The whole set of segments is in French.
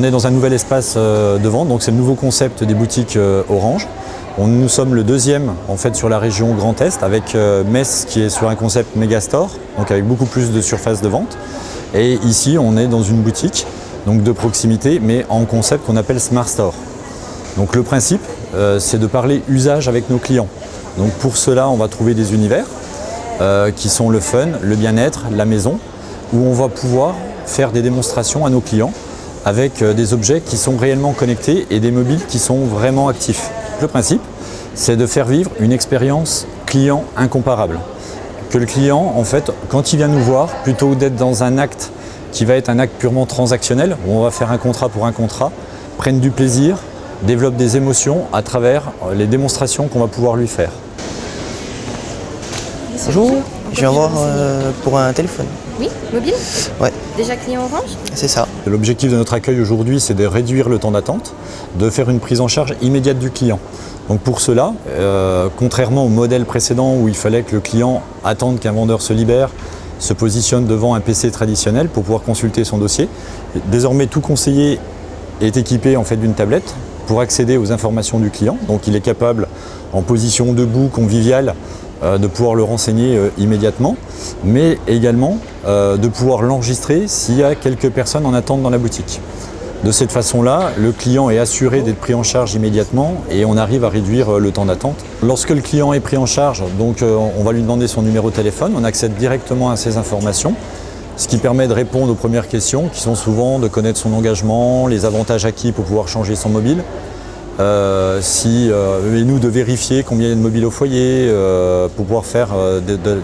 On est dans un nouvel espace de vente, donc c'est le nouveau concept des boutiques Orange. Nous sommes le deuxième en fait sur la région Grand Est avec Metz qui est sur un concept Megastore, donc avec beaucoup plus de surface de vente. Et ici on est dans une boutique donc de proximité mais en concept qu'on appelle Smart Store. Donc le principe c'est de parler usage avec nos clients. Donc pour cela on va trouver des univers qui sont le fun, le bien-être, la maison, où on va pouvoir faire des démonstrations à nos clients avec des objets qui sont réellement connectés et des mobiles qui sont vraiment actifs. Le principe, c'est de faire vivre une expérience client incomparable. Que le client, en fait, quand il vient nous voir, plutôt que d'être dans un acte qui va être un acte purement transactionnel, où on va faire un contrat pour un contrat, prenne du plaisir, développe des émotions à travers les démonstrations qu'on va pouvoir lui faire. Bonjour, je viens voir pour un téléphone. Oui, mobile? Ouais. Déjà client Orange? C'est ça. L'objectif de notre accueil aujourd'hui, c'est de réduire le temps d'attente, de faire une prise en charge immédiate du client. Donc pour cela, contrairement au modèle précédent où il fallait que le client attende qu'un vendeur se libère, se positionne devant un PC traditionnel pour pouvoir consulter son dossier, désormais tout conseiller est équipé en fait d'une tablette pour accéder aux informations du client. Donc il est capable, en position debout, conviviale, de pouvoir le renseigner immédiatement, mais également de pouvoir l'enregistrer s'il y a quelques personnes en attente dans la boutique. De cette façon-là, le client est assuré d'être pris en charge immédiatement et on arrive à réduire le temps d'attente. Lorsque le client est pris en charge, donc, on va lui demander son numéro de téléphone, on accède directement à ces informations, ce qui permet de répondre aux premières questions qui sont souvent de connaître son engagement, les avantages acquis pour pouvoir changer son mobile, et nous de vérifier combien il y a de mobiles au foyer pour pouvoir faire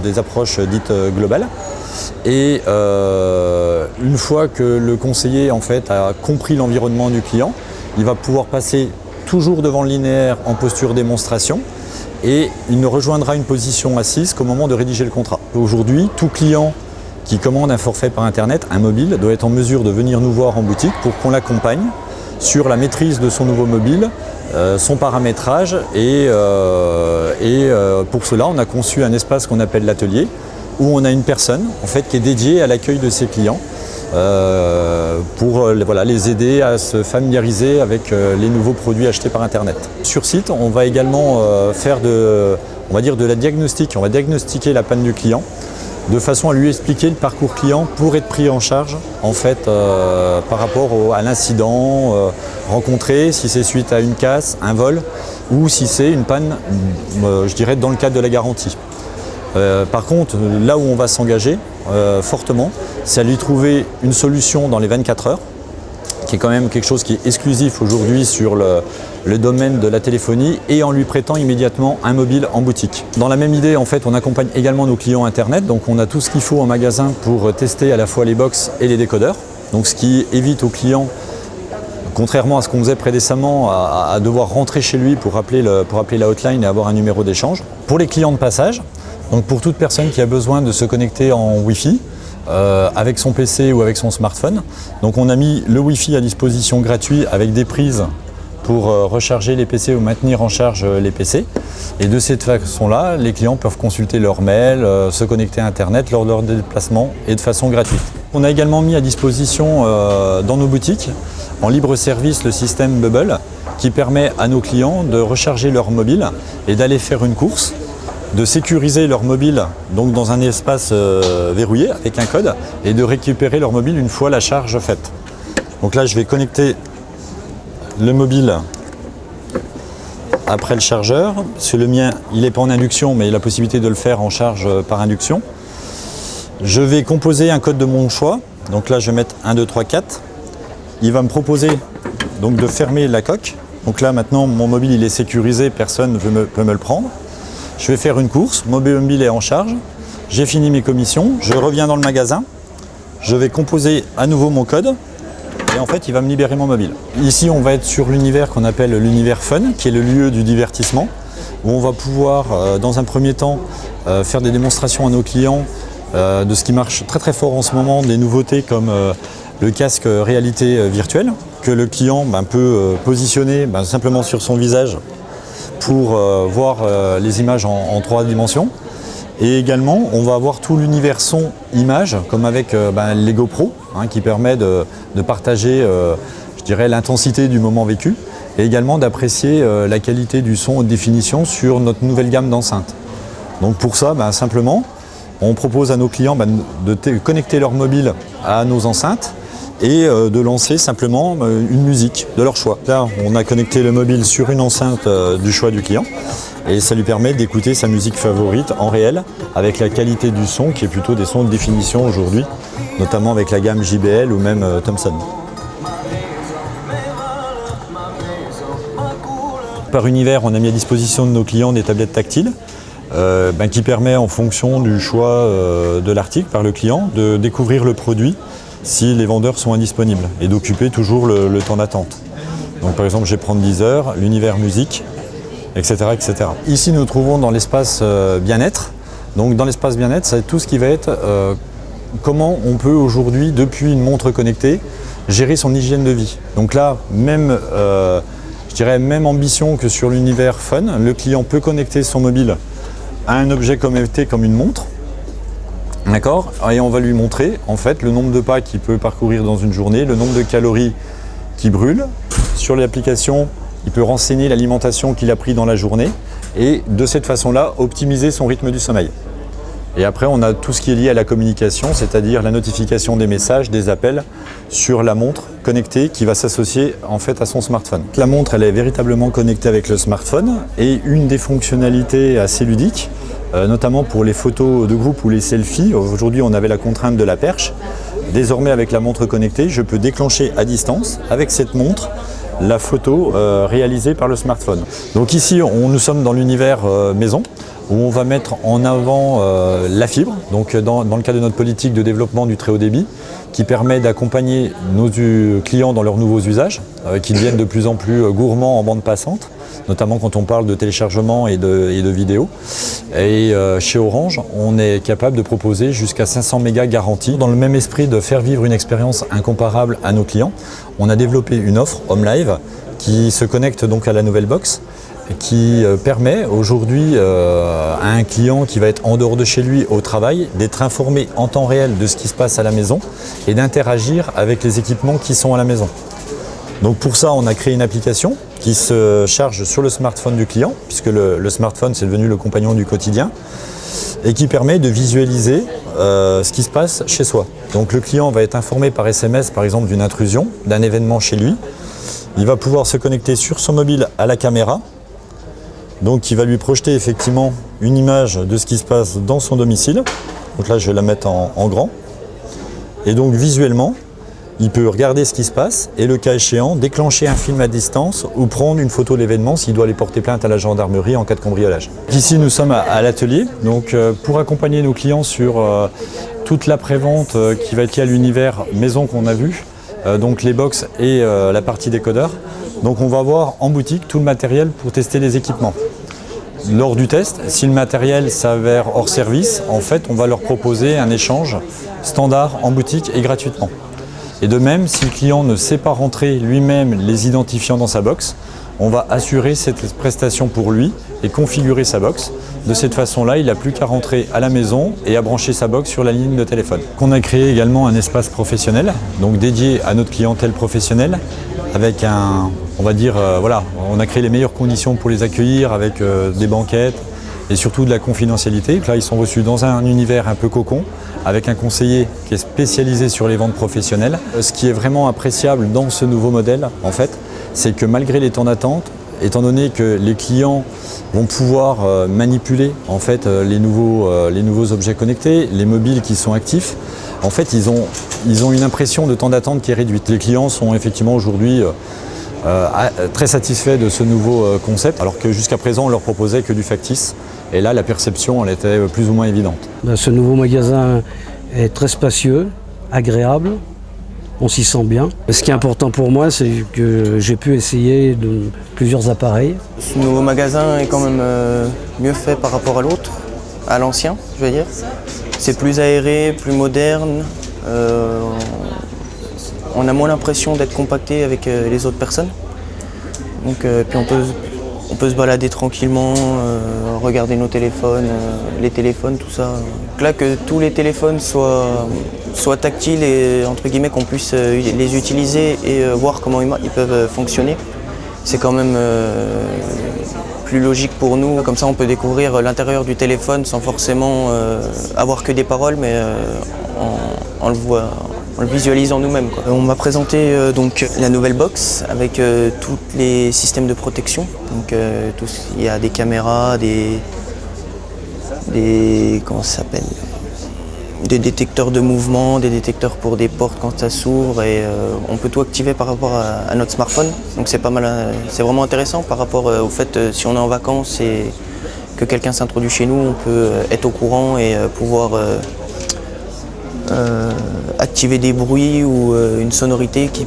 des approches dites globales. Et une fois que le conseiller en fait, a compris l'environnement du client, il va pouvoir passer toujours devant le linéaire en posture démonstration et il ne rejoindra une position assise qu'au moment de rédiger le contrat. Aujourd'hui, tout client qui commande un forfait par internet, un mobile, doit être en mesure de venir nous voir en boutique pour qu'on l'accompagne sur la maîtrise de son nouveau mobile, son paramétrage et pour cela on a conçu un espace qu'on appelle l'atelier où on a une personne en fait, qui est dédiée à l'accueil de ses clients pour les aider à se familiariser avec les nouveaux produits achetés par internet. Sur site, on va également faire de la diagnostic, on va diagnostiquer la panne du client de façon à lui expliquer le parcours client pour être pris en charge en fait, par rapport à l'incident rencontré, si c'est suite à une casse, un vol ou si c'est une panne, je dirais, dans le cadre de la garantie. Par contre, là où on va s'engager fortement, c'est à lui trouver une solution dans les 24 heures, qui est quand même quelque chose qui est exclusif aujourd'hui sur le domaine de la téléphonie et en lui prêtant immédiatement un mobile en boutique. Dans la même idée, en fait, on accompagne également nos clients internet, donc on a tout ce qu'il faut en magasin pour tester à la fois les box et les décodeurs, donc ce qui évite aux clients, contrairement à ce qu'on faisait précédemment, à devoir rentrer chez lui pour appeler la hotline et avoir un numéro d'échange. Pour les clients de passage, donc pour toute personne qui a besoin de se connecter en Wi-Fi, avec son PC ou avec son smartphone. Donc on a mis le Wi-Fi à disposition gratuit avec des prises pour recharger les PC ou maintenir en charge les PC. Et de cette façon-là, les clients peuvent consulter leur mail, se connecter à Internet lors de leur déplacement et de façon gratuite. On a également mis à disposition dans nos boutiques, en libre service, le système Bubble qui permet à nos clients de recharger leur mobile et d'aller faire une course, de sécuriser leur mobile donc dans un espace verrouillé avec un code et de récupérer leur mobile une fois la charge faite. Donc là je vais connecter le mobile après le chargeur, parce que le mien il n'est pas en induction mais il a la possibilité de le faire en charge par induction. Je vais composer un code de mon choix, donc là je vais mettre 1, 2, 3, 4. Il va me proposer donc de fermer la coque. Donc là maintenant mon mobile il est sécurisé, personne ne peut me le prendre. Je vais faire une course, mon mobile est en charge, j'ai fini mes commissions, je reviens dans le magasin, je vais composer à nouveau mon code et en fait il va me libérer mon mobile. Ici on va être sur l'univers qu'on appelle l'univers fun, qui est le lieu du divertissement, où on va pouvoir dans un premier temps faire des démonstrations à nos clients de ce qui marche très très fort en ce moment, des nouveautés comme le casque réalité virtuelle, que le client peut positionner simplement sur son visage pour voir les images en 3 dimensions. Et également, on va avoir tout l'univers son-image, comme avec les GoPro, qui permet de partager je je dirais, l'intensité du moment vécu et également d'apprécier la qualité du son haute définition sur notre nouvelle gamme d'enceintes. Donc pour ça, simplement, on propose à nos clients de connecter leur mobile à nos enceintes et de lancer simplement une musique de leur choix. Là, on a connecté le mobile sur une enceinte du choix du client et ça lui permet d'écouter sa musique favorite en réel avec la qualité du son qui est plutôt des sons de définition aujourd'hui, notamment avec la gamme JBL ou même Thomson. Par Univers, on a mis à disposition de nos clients des tablettes tactiles qui permet en fonction du choix de l'article par le client de découvrir le produit si les vendeurs sont indisponibles et d'occuper toujours le temps d'attente. Donc par exemple, je vais prendre Deezer, l'Univers Musique, etc., etc. Ici, nous nous trouvons dans l'espace bien-être. Donc dans l'espace bien-être, c'est tout ce qui va être comment on peut aujourd'hui, depuis une montre connectée, gérer son hygiène de vie. Donc là, même, je dirais même ambition que sur l'Univers Fun, le client peut connecter son mobile à un objet connecté comme une montre. D'accord ? Et on va lui montrer en fait le nombre de pas qu'il peut parcourir dans une journée, le nombre de calories qu'il brûle. Sur l'application, il peut renseigner l'alimentation qu'il a pris dans la journée et de cette façon-là, optimiser son rythme du sommeil. Et après, on a tout ce qui est lié à la communication, c'est-à-dire la notification des messages, des appels sur la montre connectée qui va s'associer en fait à son smartphone. La montre, elle est véritablement connectée avec le smartphone et une des fonctionnalités assez ludiques, notamment pour les photos de groupe ou les selfies. Aujourd'hui, on avait la contrainte de la perche. Désormais, avec la montre connectée, je peux déclencher à distance, avec cette montre, la photo réalisée par le smartphone. Donc ici, nous sommes dans l'univers maison, où on va mettre en avant la fibre, donc dans le cadre de notre politique de développement du très haut débit, qui permet d'accompagner nos clients dans leurs nouveaux usages, qui deviennent de plus en plus gourmands en bande passante, notamment quand on parle de téléchargement et de vidéos. Et chez Orange, on est capable de proposer jusqu'à 500 mégas garantis. Dans le même esprit de faire vivre une expérience incomparable à nos clients, on a développé une offre Home Live qui se connecte donc à la nouvelle box, qui permet aujourd'hui à un client qui va être en dehors de chez lui au travail d'être informé en temps réel de ce qui se passe à la maison et d'interagir avec les équipements qui sont à la maison. Donc pour ça, on a créé une application qui se charge sur le smartphone du client, puisque le smartphone c'est devenu le compagnon du quotidien, et qui permet de visualiser ce qui se passe chez soi. Donc le client va être informé par SMS par exemple d'une intrusion, d'un événement chez lui. Il va pouvoir se connecter sur son mobile à la caméra, donc qui va lui projeter effectivement une image de ce qui se passe dans son domicile. Donc là je vais la mettre en grand. Et donc visuellement, il peut regarder ce qui se passe et le cas échéant, déclencher un film à distance ou prendre une photo de l'événement s'il doit aller porter plainte à la gendarmerie en cas de cambriolage. Ici nous sommes à l'atelier, donc pour accompagner nos clients sur toute l'après-vente qui va être liée à l'univers maison qu'on a vu, donc les box et la partie décodeur. Donc on va avoir en boutique tout le matériel pour tester les équipements. Lors du test, si le matériel s'avère hors service, en fait on va leur proposer un échange standard en boutique et gratuitement. Et de même, si le client ne sait pas rentrer lui-même les identifiants dans sa box, on va assurer cette prestation pour lui et configurer sa box. De cette façon-là, il n'a plus qu'à rentrer à la maison et à brancher sa box sur la ligne de téléphone. On a créé également un espace professionnel, donc dédié à notre clientèle professionnelle, avec on a créé les meilleures conditions pour les accueillir avec des banquettes et surtout de la confidentialité. Là, ils sont reçus dans un univers un peu cocon, avec un conseiller qui est spécialisé sur les ventes professionnelles. Ce qui est vraiment appréciable dans ce nouveau modèle, en fait, c'est que malgré les temps d'attente, étant donné que les clients vont pouvoir manipuler en fait, les nouveaux objets connectés, les mobiles qui sont actifs, en fait, ils ont une impression de temps d'attente qui est réduite. Les clients sont effectivement aujourd'hui très satisfaits de ce nouveau concept, alors que jusqu'à présent, on leur proposait que du factice. Et là, la perception, elle était plus ou moins évidente. Ce nouveau magasin est très spacieux, agréable, on s'y sent bien. Ce qui est important pour moi, c'est que j'ai pu essayer plusieurs appareils. Ce nouveau magasin est quand même mieux fait par rapport à l'autre, à l'ancien, je veux dire. C'est plus aéré, plus moderne. On a moins l'impression d'être compacté avec les autres personnes. Donc, puis on peut On peut se balader tranquillement, regarder nos téléphones, les téléphones, tout ça. Donc là, que tous les téléphones soient tactiles et entre guillemets qu'on puisse les utiliser et voir comment ils peuvent fonctionner, c'est quand même plus logique pour nous. Comme ça, on peut découvrir l'intérieur du téléphone sans forcément avoir que des paroles, mais on le visualise en nous-mêmes, quoi. On m'a présenté donc la nouvelle box avec tous les systèmes de protection. Donc il y a des caméras, comment ça s'appelle, des détecteurs de mouvement, des détecteurs pour des portes quand ça s'ouvre, et on peut tout activer par rapport à notre smartphone. Donc c'est pas mal, c'est vraiment intéressant par rapport au fait si on est en vacances et que quelqu'un s'introduit chez nous, on peut être au courant et pouvoir activer des bruits ou une sonorité qui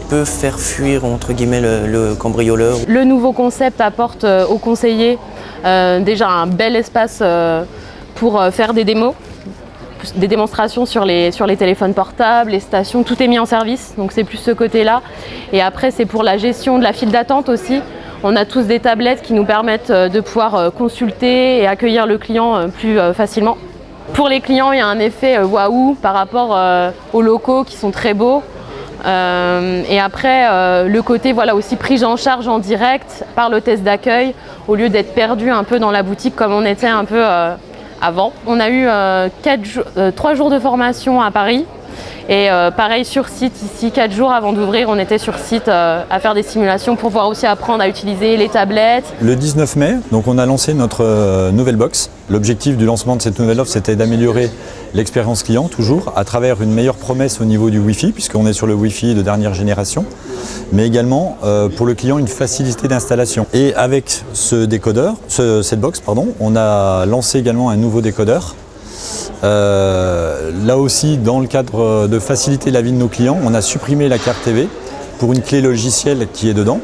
peut faire fuir entre guillemets le cambrioleur. Le nouveau concept apporte aux conseillers déjà un bel espace pour faire des démos, des démonstrations sur les téléphones portables, les stations, tout est mis en service, donc c'est plus ce côté-là. Et après c'est pour la gestion de la file d'attente aussi. On a tous des tablettes qui nous permettent de pouvoir consulter et accueillir le client plus facilement. Pour les clients, il y a un effet waouh par rapport aux locaux qui sont très beaux. Et après, le côté voilà, aussi prise en charge en direct par l'hôtesse d'accueil, au lieu d'être perdu un peu dans la boutique comme on était un peu avant. On a eu 3 jours de formation à Paris. Et pareil sur site ici, 4 jours avant d'ouvrir, on était sur site à faire des simulations pour pouvoir aussi apprendre à utiliser les tablettes. Le 19 mai, donc on a lancé notre nouvelle box. L'objectif du lancement de cette nouvelle offre, c'était d'améliorer l'expérience client, toujours, à travers une meilleure promesse au niveau du Wi-Fi, puisqu'on est sur le Wi-Fi de dernière génération, mais également pour le client une facilité d'installation. Et avec ce décodeur, cette box, pardon, on a lancé également un nouveau décodeur. Là aussi, dans le cadre de faciliter la vie de nos clients, on a supprimé la carte TV pour une clé logicielle qui est dedans,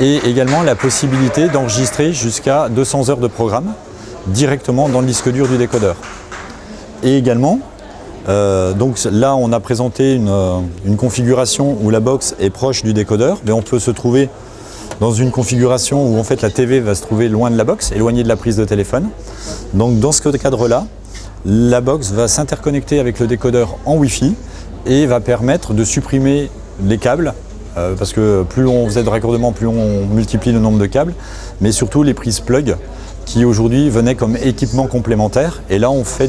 et également la possibilité d'enregistrer jusqu'à 200 heures de programme directement dans le disque dur du décodeur. Et également, donc là on a présenté une configuration où la box est proche du décodeur, mais on peut se trouver dans une configuration où en fait la TV va se trouver loin de la box, éloignée de la prise de téléphone. Donc dans ce cadre-là, la box va s'interconnecter avec le décodeur en Wi-Fi et va permettre de supprimer les câbles, parce que plus on faisait de raccordement, plus on multiplie le nombre de câbles, mais surtout les prises plug qui aujourd'hui venaient comme équipement complémentaire, et là on fait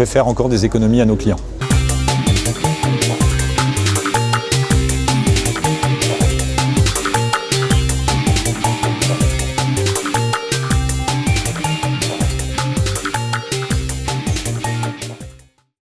faire encore des économies à nos clients.